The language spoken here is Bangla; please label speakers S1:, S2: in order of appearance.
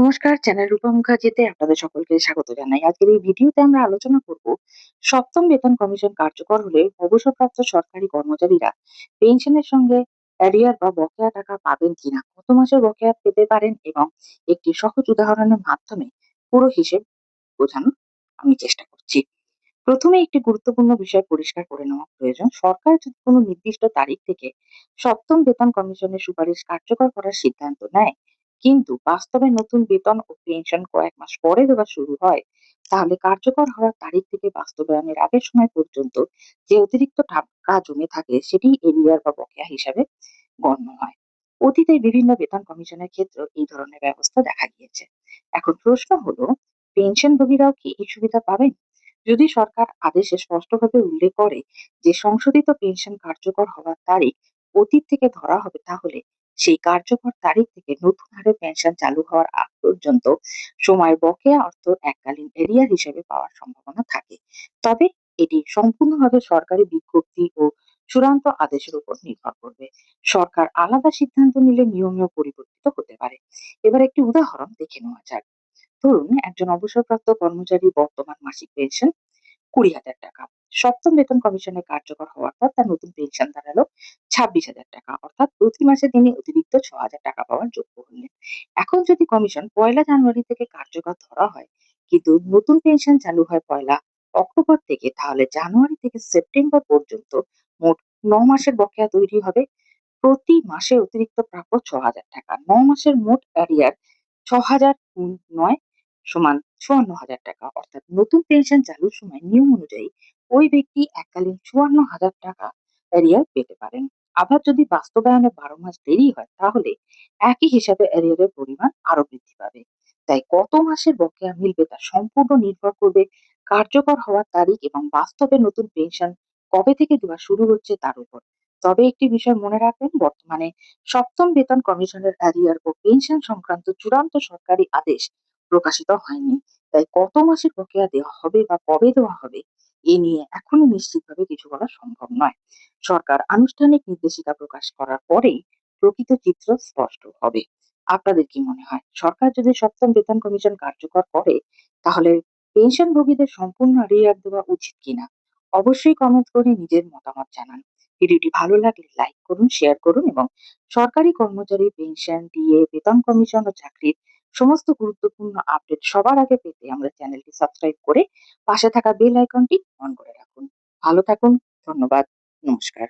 S1: নমস্কার, চ্যানেল রূপা মুখার্জিতে আপনাদের সকলকে স্বাগত জানাই। আজকের এই ভিডিওতে আমরা আলোচনা করব সপ্তম বেতন কমিশন কার্যকর হলে অবসরপ্রাপ্ত সরকারি কর্মচারীরা পেনশনের সঙ্গে অ্যারিয়ার বা বকেয়া টাকা পাবেন কিনা, কত মাসের বকেয়া পেতে পারেন এবং একটি সহজ উদাহরণের মাধ্যমে পুরো হিসেব বোঝানোর আমি চেষ্টা করছি। প্রথমে একটি গুরুত্বপূর্ণ বিষয় পরিষ্কার করে নেওয়া প্রয়োজন। সরকার যদি কোনো নির্দিষ্ট তারিখ থেকে সপ্তম বেতন কমিশনের সুপারিশ কার্যকর করার সিদ্ধান্ত নেয়, কিন্তু বাস্তবে নতুন বেতন ও পেনশন কয়েক মাস পরে দেওয়া শুরু হয়, তাহলে কার্যকর হওয়ার তারিখ থেকে বাস্তবায়নের আগের সময় পর্যন্ত যে অতিরিক্ত টাকা জমে থাকে সেটি এরিয়ার বা বকেয়া হিসাবে গণ্য হয়। অতীতে বিভিন্ন বেতন কমিশনের ক্ষেত্রে এই ধরনের ব্যবস্থা দেখা গিয়েছে। এখন প্রশ্ন হলো, পেনশনভোগীরাও কি এই সুবিধা পাবেন? যদি সরকার আদেশে স্পষ্টভাবে উল্লেখ করে যে সংশোধিত পেনশন কার্যকর হওয়ার তারিখ অতীত থেকে ধরা হবে, তাহলে সেই কার্যকর তারিখ থেকে নতুন হারে পেনশন চালু হওয়ার আগ পর্যন্ত সময় বকেয়া অর্থ এককালীন এরিয়ার হিসেবে পাওয়ার সম্ভাবনা থাকে। তবে এটি সম্পূর্ণভাবে সরকারি বিজ্ঞপ্তি ও চূড়ান্ত আদেশের উপর নির্ভর করবে। সরকার আলাদা সিদ্ধান্ত নিলে নিয়মেও পরিবর্তিত হতে পারে। এবার একটি উদাহরণ দেখে নেওয়া যাক। ধরুন, একজন অবসরপ্রাপ্ত কর্মচারী বর্তমান মাসিক পেনশন 20,000 টাকা। সপ্তম বেতন কমিশনের কার্যকর হওয়ার পর তার নতুন পেনশন দাঁড়ালো 26,000 টাকা, অর্থাৎ প্রতি মাসে তিনি অতিরিক্ত 6,000 টাকা পাওয়ার যোগ্য হলেন। এখন যদি কমিশন 1লা জানুয়ারি থেকে কার্যকর ধরা হয়, কিন্তু নতুন পেনশন চালু হয় 1লা অক্টোবর থেকে, তাহলে জানুয়ারি থেকে সেপ্টেম্বর পর্যন্ত মোট 9 মাসের বকেয়া তৈরি হবে। প্রতি মাসে অতিরিক্ত প্রাপ্য 6,000 টাকা। 9 মাসের মোট অ্যারিয়ার 6,000 গুণ 9 সমান 54,000 টাকা, অর্থাৎ নতুন পেনশন চালুর সময় নিয়ম অনুযায়ী ওই ব্যক্তি এককালীন 54,000 টাকা অ্যারিয়ার পেতে পারেন। আবার যদি বাস্তবায়নে 12 মাস দেরি হয়, তাহলে একই হিসাবে অ্যারিয়ারের পরিমাণ আরো বৃদ্ধি পাবে। তাই কত মাসের বকেয়া মিলবে তা সম্পূর্ণ নির্ভর করবে কার্যকর হওয়ার তারিখ এবং বাস্তবে নতুন পেনশন কবে থেকে দেওয়া শুরু হচ্ছে তার উপর। তবে একটি বিষয় মনে রাখবেন, বর্তমানে সপ্তম বেতন কমিশনের অ্যারিয়ার ও পেনশন সংক্রান্ত চূড়ান্ত সরকারি আদেশ প্রকাশিত হয়নি। তাই কত মাসের বকেয়া দেওয়া হবে বা কবে দেওয়া হবে, এ নিয়ে এখনই নিশ্চিতভাবে কিছু বলা সম্ভব নয়। সরকার আনুষ্ঠানিক নির্দেশিকা প্রকাশ করার পরেই প্রকৃত চিত্র স্পষ্ট হবে। আপনাদের কি মনে হয়, সরকার যদি সপ্তম বেতন কমিশন কার্যকর করে, তাহলে পেনশনভোগীদের সম্পূর্ণ অ্যারিয়ার দেওয়া উচিত কিনা? অবশ্যই কমেন্ট করে নিজের মতামত জানান। ভিডিওটি ভালো লাগলে লাইক করুন, শেয়ার করুন এবং সরকারি কর্মচারী পেনশন, ডিএ, বেতন কমিশন ও চাকরির সমস্ত গুরুত্বপূর্ণ আপডেট সবার আগে পেতে আমরা চ্যানেলটি সাবস্ক্রাইব করে পাশে থাকা বেল আইকনটি অন করে রাখুন। ভালো থাকুন। ধন্যবাদ। নমস্কার।